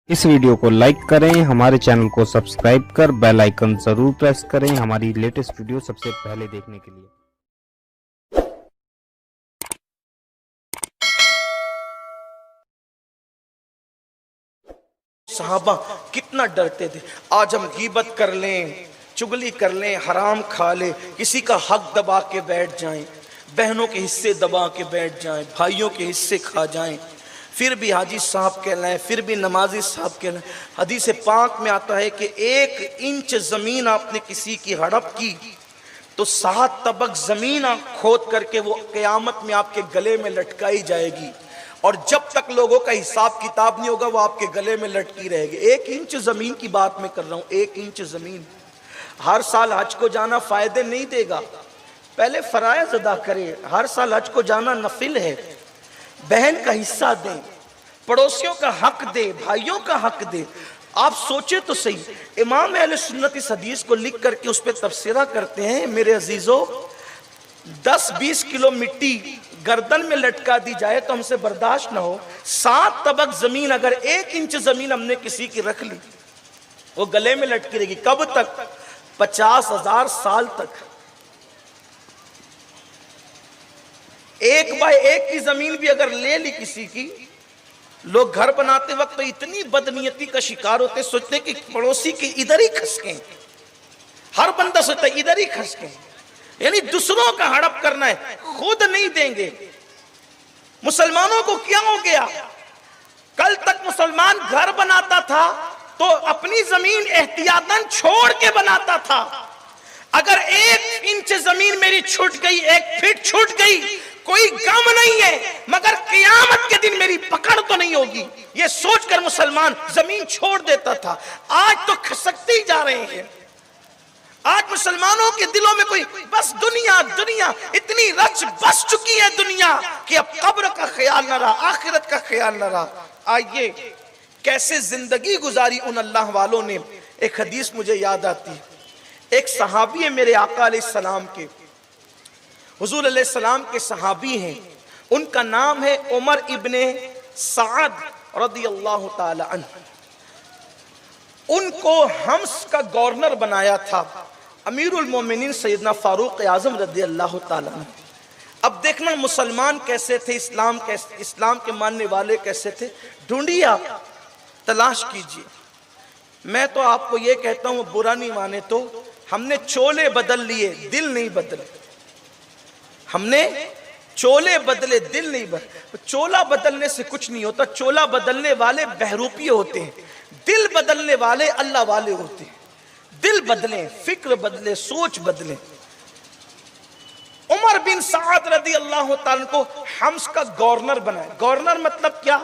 इस वीडियो को लाइक करें, हमारे चैनल को सब्सक्राइब कर बेल आइकन जरूर प्रेस करें हमारी लेटेस्ट वीडियो सबसे पहले देखने के लिए। सहाबा कितना डरते थे। आज हम गीबत कर लें, चुगली कर लें, हराम खा ले, किसी का हक दबा के बैठ जाएं, बहनों के हिस्से दबा के बैठ जाएं, भाइयों के हिस्से खा जाएं, फिर भी हाजी साहब कहलाएं, फिर भी नमाजी साहब कहलाएं। हदीस पाक में आता है कि 1 इंच जमीन आपने किसी की हड़प की तो 7 तबक जमीन खोद करके वो क़यामत में आपके गले में लटकाई जाएगी, और जब तक लोगों का हिसाब किताब नहीं होगा वो आपके गले में लटकी रहेगी। 1 इंच जमीन की बात मैं कर रहा हूँ, 1 इंच जमीन। हर साल हज को जाना फायदे नहीं देगा, पहले फराइज अदा करें। हर साल हज को जाना नफिल है। बहन का हिस्सा दें, पड़ोसियों का हक दे, भाइयों का हक दे। आप सोचे तो सही, इमाम अहले सुन्नत इस हदीस को लिख करके उस पर तफसीरा करते हैं। मेरे अजीजों, 10-20 किलो मिट्टी गर्दन में लटका दी जाए तो हमसे बर्दाश्त ना हो। 7 तबक जमीन, अगर 1 इंच जमीन हमने किसी की रख ली वो गले में लटकी रहेगी। कब तक? 50,000 साल तक। 1 बाय 1 की जमीन भी अगर ले ली किसी की, लोग घर बनाते वक्त तो इतनी बदनीयती का शिकार होते, सोचते कि पड़ोसी के इधर ही खसकें। हर बंदा सोचता है इधर ही खसकें, यानी दूसरों का हड़प करना है, खुद नहीं देंगे। मुसलमानों को क्या हो गया? कल तक मुसलमान घर बनाता था तो अपनी जमीन एहतियातन छोड़ के बनाता था। अगर 1 इंच जमीन मेरी छूट गई, 1 फीट छूट गई, कोई गम नहीं है, मगर क़यामत के दिन मेरी पकड़ तो नहीं होगी, ये सोचकर मुसलमान जमीन छोड़ देता था। आज तो खसकते ही जा रहे हैं। आज मुसलमानों के दिलों में कोई बस दुनिया दुनिया इतनी रच बस चुकी है दुनिया कि अब कब्र का ख्याल न रहा, आखिरत का ख्याल न रहा। आइए कैसे जिंदगी गुजारी उन अल्लाह वालों ने। एक हदीस मुझे याद आती है, एक सहाबी है मेरे आका अलैहिस्सलाम के, हुजूर अलैहिस्सलाम के सहाबी हैं, उनका नाम है उमर इब्ने साद रदियल्लाहु ताला अन्हु। उनको हम्स का गवर्नर बनाया था अमीरुल मोमिनीन सैयदना फारूक आजम रदियल्लाहु ताला अन्हु। अब देखना मुसलमान कैसे थे, इस्लाम के मानने वाले कैसे थे, ढूंढिए आप, तलाश कीजिए। मैं तो आपको ये कहता हूँ, बुरा नहीं माने तो, हमने चोले बदल लिए, दिल नहीं बदले। हमने चोले बदले, दिल नहीं बदले। चोला बदलने से कुछ नहीं होता, चोला बदलने वाले बहरूपी होते हैं, दिल बदलने वाले अल्लाह वाले होते हैं। दिल बदले, फिक्र बदले, सोच बदले। उमर बिन साद रदियल्लाहु ताला को हम्स का गवर्नर बनाया। गवर्नर मतलब क्या?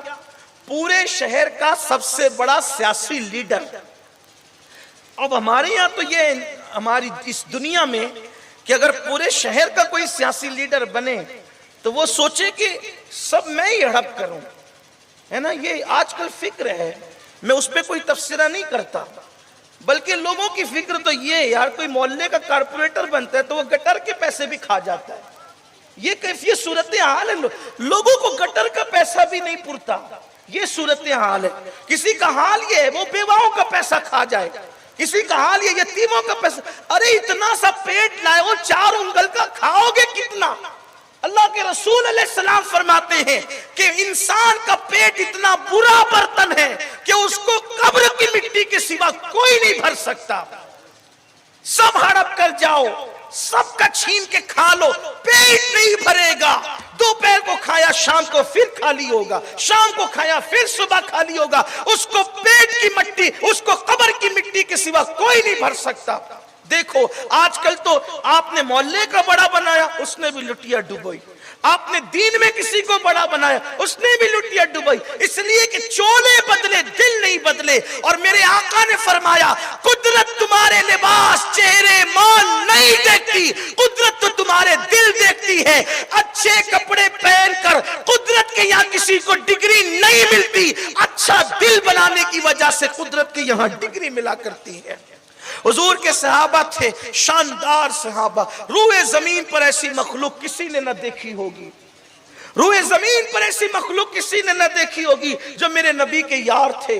पूरे शहर का सबसे बड़ा सियासी लीडर। अब हमारे यहाँ तो ये हमारी इस दुनिया में कि अगर पूरे शहर का कोई सियासी लीडर बने तो वो सोचे कि सब मैं ही हड़प करूं, है ना। ये आजकल फिक्र है, मैं उस पर कोई तफसीरा नहीं करता, बल्कि लोगों की फिक्र तो ये, यार कोई मोहल्ले का कारपोरेटर बनता है तो वो गटर के पैसे भी खा जाता है। ये कैफियत सूरत हाल है, लोगों को गटर का पैसा भी नहीं पुरता, ये सूरत हाल है। किसी का हाल ये है वो बेवाओं का पैसा खा जाए, किसी का हाल ये यतीमों का पैसा। अरे इतना सा पेट लाए हो, 4 उंगल का खाओगे कितना? अल्लाह के रसूल अलैहिस्सलाम फरमाते हैं कि इंसान का पेट इतना बुरा बर्तन है कि उसको कब्र की मिट्टी के सिवा कोई नहीं भर सकता। सब हड़प कर जाओ, सबका छीन के खा लो, पेट नहीं भरेगा। दोपहर को खाया शाम को फिर खाली होगा, शाम को खाया फिर सुबह खाली होगा। उसको पेट की मिट्टी, उसको कब्र की मिट्टी के सिवा कोई नहीं भर सकता। देखो आजकल तो आपने मोहल्ले का बड़ा बनाया, उसने भी लुटिया डुबोई। आपने दीन में किसी को बड़ा बनाया, उसने भी लुटिया डुबोई। इसलिए कि चोले बदले, दिल नहीं बदले। और मेरे आका ने फरमाया, कुदरत तुम्हारे लिबास, चेहरे, माल नहीं देखती, कुदरत तो तुम्हारे दिल देखती है। अच्छे कपड़े पहनकर कुदरत के यहाँ किसी को डिग्री नहीं मिलती, अच्छा दिल बनाने की वजह से कुदरत के यहाँ डिग्री मिला करती है। हुजूर के सहाबा थे शानदार सहाबा। रूए जमीन पर ऐसी मखलूक किसी ने न देखी होगी, रूए जमीन पर ऐसी मखलूक किसी ने न देखी होगी जो मेरे नबी के यार थे।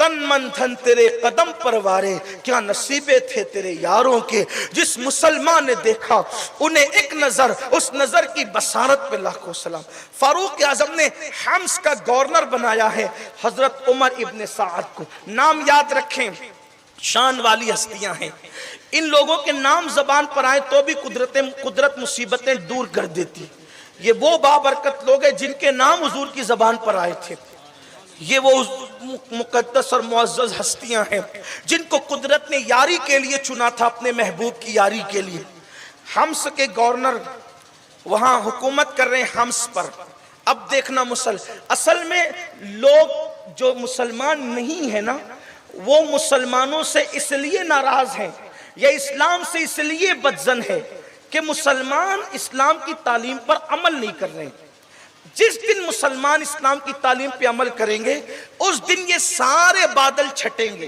तन मन धन तेरे कदम पर वारे, क्या नसीबे थे तेरे यारों के। जिस मुसलमान ने देखा उन्हें एक नजर, उस नजर की बसारत पे लाखों सलाम। फारूक आजम ने हम्स का गवर्नर बनाया है हजरत उमर इब्ने साद को। नाम याद रखें, शान वाली हस्तियां हैं। इन लोगों के नाम जबान पर आए तो भी कुदरत मुसीबतें दूर कर देती। ये वो बाबरकत लोग हैं जिनके नाम हुजूर की जबान पर आए थे। ये वो मुकद्दस और मुअज़्ज़ज़ हस्तियां हैं जिनको कुदरत ने यारी के लिए चुना था, अपने महबूब की यारी के लिए। हम्स के गवर्नर वहां हुकूमत कर रहे हैं हम्स पर। अब देखना असल में लोग जो मुसलमान नहीं है ना, वो मुसलमानों से इसलिए नाराज हैं या इस्लाम से इसलिए बदजन है कि मुसलमान इस्लाम की तालीम पर अमल नहीं कर रहे हैं। जिस दिन मुसलमान इस्लाम की तालीम पे अमल करेंगे उस दिन ये सारे बादल छटेंगे,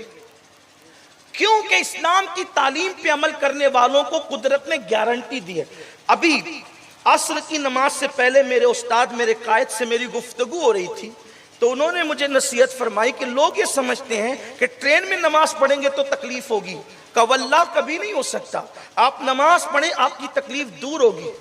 क्योंकि इस्लाम की तालीम पे अमल करने वालों को कुदरत ने गारंटी दी है। अभी असर की नमाज से पहले मेरे उस्ताद, मेरे कायद से मेरी गुफ्तगू हो रही थी, तो उन्होंने मुझे नसीहत फरमाई कि लोग ये समझते हैं कि ट्रेन में नमाज पढ़ेंगे तो तकलीफ होगी। कवल्ला कभी नहीं हो सकता। आप नमाज पढ़े, आपकी तकलीफ दूर होगी।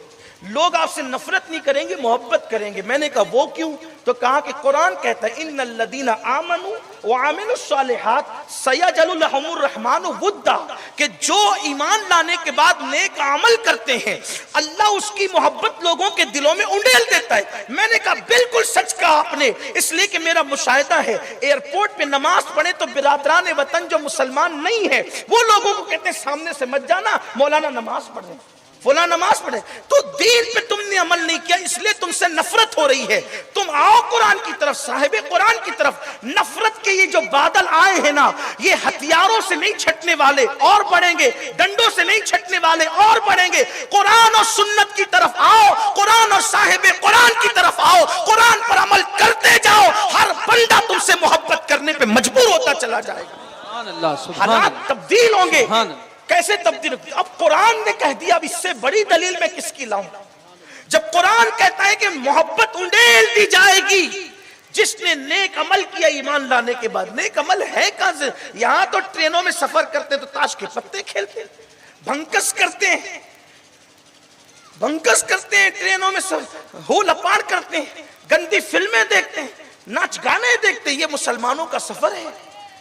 लोग आपसे नफरत नहीं करेंगे, मोहब्बत करेंगे। मैंने कहा वो क्यों? तो कहा कि कुरान कहता है इन्नल लदीना आमनू व आमिलुस सालिहात सयजअलु लहुमुर रहमानु वुद्दा, कि जो ईमान लाने के बाद नेक अमल करते हैं अल्लाह उसकी मोहब्बत लोगों के दिलों में उंडेल देता है। मैंने कहा बिल्कुल सच कहा आपने, इसलिए कि मेरा मुशाहिदा है एयरपोर्ट पे नमाज पढ़े तो बिरादरान वतन जो मुसलमान नहीं है वो लोगों को कहते हैं सामने से मत जाना, मौलाना नमाज पढ़ रहे, फुला नमाज पढ़े। तो दीन पे तुमने अमल नहीं किया, इसलिए तुमसे नफरत हो रही है। तुम आओ कुरान की तरफ, साहिबे कुरान की तरफ। नफरत के ये जो बादल आए हैं ना, ये हथियारों से नहीं छटने वाले, और बढ़ेंगे। डंडों से नहीं छटने वाले, और बढ़ेंगे। कुरान और सुन्नत की तरफ आओ, कुरान और साहिबे कुरान की तरफ आओ, कुरान पर अमल करते जाओ। हर बंदा तुमसे मोहब्बत करने पे मजबूर होता चला जाएगा। हालात तब्दील होंगे। कैसे तब्दील? अब कुरान ने कह दिया, अब इससे बड़ी दलील मैं किसकी लाऊं? जब कुरान कहता है कि मोहब्बत उंडेल दी जाएगी जिसने नेक अमल किया ईमान लाने के बाद। नेक अमल है कहां से? यहां तो ट्रेनों में सफर करते तो ताश के पत्ते खेलते, भंकस करते हैं, ट्रेनों में हो लपाड़ करते हैं, गंदी फिल्में देखते हैं, नाच गाने देखते हैं। ये मुसलमानों का सफर है,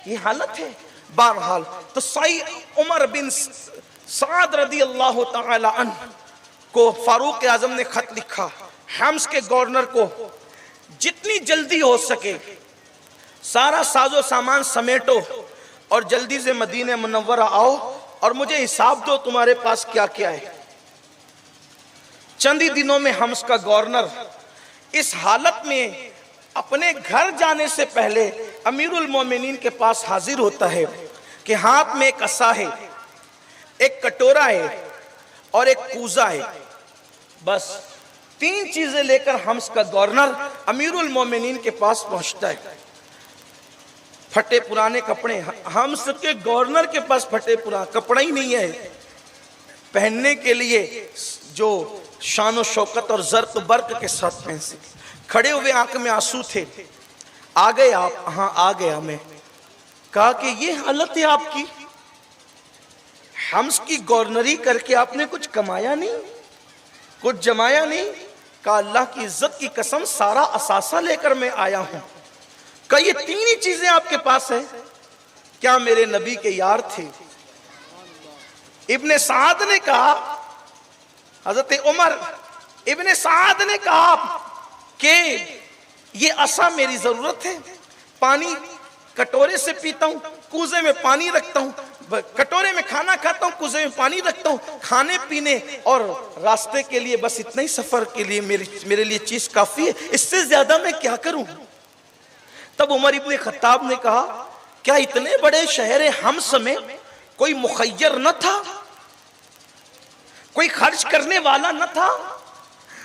ये हालत है। बहरहाल तो सईद उमर बिन साद रदी अल्लाह तआला अन्हु को फारूक आजम ने खत लिखा हम्स के गवर्नर को, जितनी जल्दी हो सके सारा साजो सामान समेटो और जल्दी से मदीने मुनव्वरा आओ और मुझे हिसाब दो तुम्हारे पास क्या क्या है। चंद ही दिनों में हम्स का गवर्नर इस हालत में अपने घर जाने से पहले अमीरुल मोमिनीन के पास हाजिर होता है कि हाथ में एक असा है, एक कटोरा है और एक कूजा है। बस 3 चीजें लेकर हम्स का गवर्नर अमीरुल मोमिनीन के पास पहुंचता है। फटे पुराने कपड़े, हम्स के गवर्नर के पास फटे पुराना कपड़ा ही नहीं है पहनने के लिए, जो शान और शौकत और जर्क बर्क के साथ पहन सके। खड़े हुए आंख में आंसू थे। आ गए आप? हाँ आ गया मैं। कहा कि ये हालत है आपकी, हम्स की गवर्नरी करके आपने कुछ कमाया नहीं, कुछ जमाया नहीं। कहा अल्लाह की इज्जत की कसम सारा असासा लेकर मैं आया हूं। कहा ये 3 ही चीजें आपके पास है? क्या मेरे नबी के यार थे? इब्ने साद ने कहा, हजरत उमर इब्ने साद ने कहा कि ये असा मेरी जरूरत है, पानी कटोरे से पीता हूं, कूजे में पानी रखता हूं, कटोरे में खाना खाता हूं, कूजे में पानी रखता हूं, खाने पीने और रास्ते के लिए बस इतना ही सफर के लिए मेरे लिए चीज काफी है, इससे ज्यादा मैं क्या करूं? तब उमर इब्ने खत्ताब ने कहा क्या इतने बड़े शहर हम्स में कोई मुखय्यर न था, कोई खर्च करने वाला न था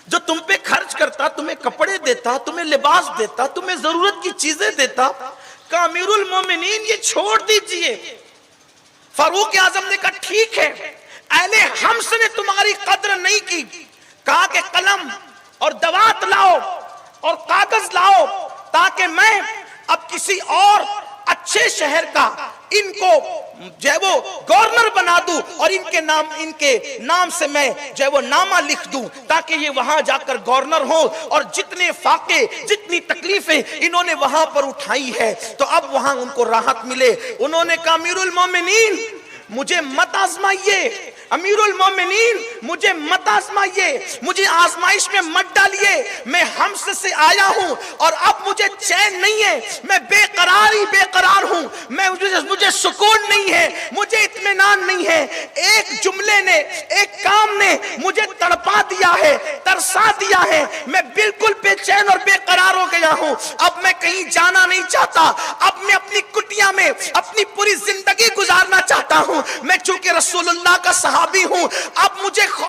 जो तुम पे खर्च करता, तुम्हें कपड़े देता, तुम्हें लिबास देता, तुम्हें जरूरत की चीजें देता? का अमीरुल मोमिनीन ये छोड़ दीजिए। फारूक आजम ने कहा ठीक है, अहले हम्स ने तुम्हारी कद्र नहीं की। कहा कि कलम और दवात लाओ और कागज लाओ ताकि मैं अब किसी और अच्छे शहर का इनको जो है वो गवर्नर बना दूं और इनके नाम से मैं जो है वो नामा लिख दूं, ताकि ये वहां जाकर गवर्नर हो और जितने फाके जितनी तकलीफें इन्होंने वहां पर उठाई है तो अब वहां उनको राहत मिले। उन्होंने कहा अमीरुल मोमिनीन मुझे मत आजमाइए, अमीरुल मोमिनीन मुझे मत आजमाइए, मुझे आजमाइश में मत डालिए, मैं हम्स से आया हूं और अब मुझे चैन नहीं है, मैं बेकरार हूं, मुझे सुकून नहीं है, मुझे इत्मीनान नहीं है। एक जुमले ने, एक काम ने मुझे तड़पा दिया है, तरसा दिया है, मैं बिल्कुल बेचैन और बेकरार हो गया हूं। अब मैं कहीं जाना नहीं चाहता, अब मैं अपनी कुटिया में अपनी पूरी जिंदगी गुजारना चाहता हूं। मैं चूंकि रसूलुल्लाह का सहाबी हूं, अब मुझे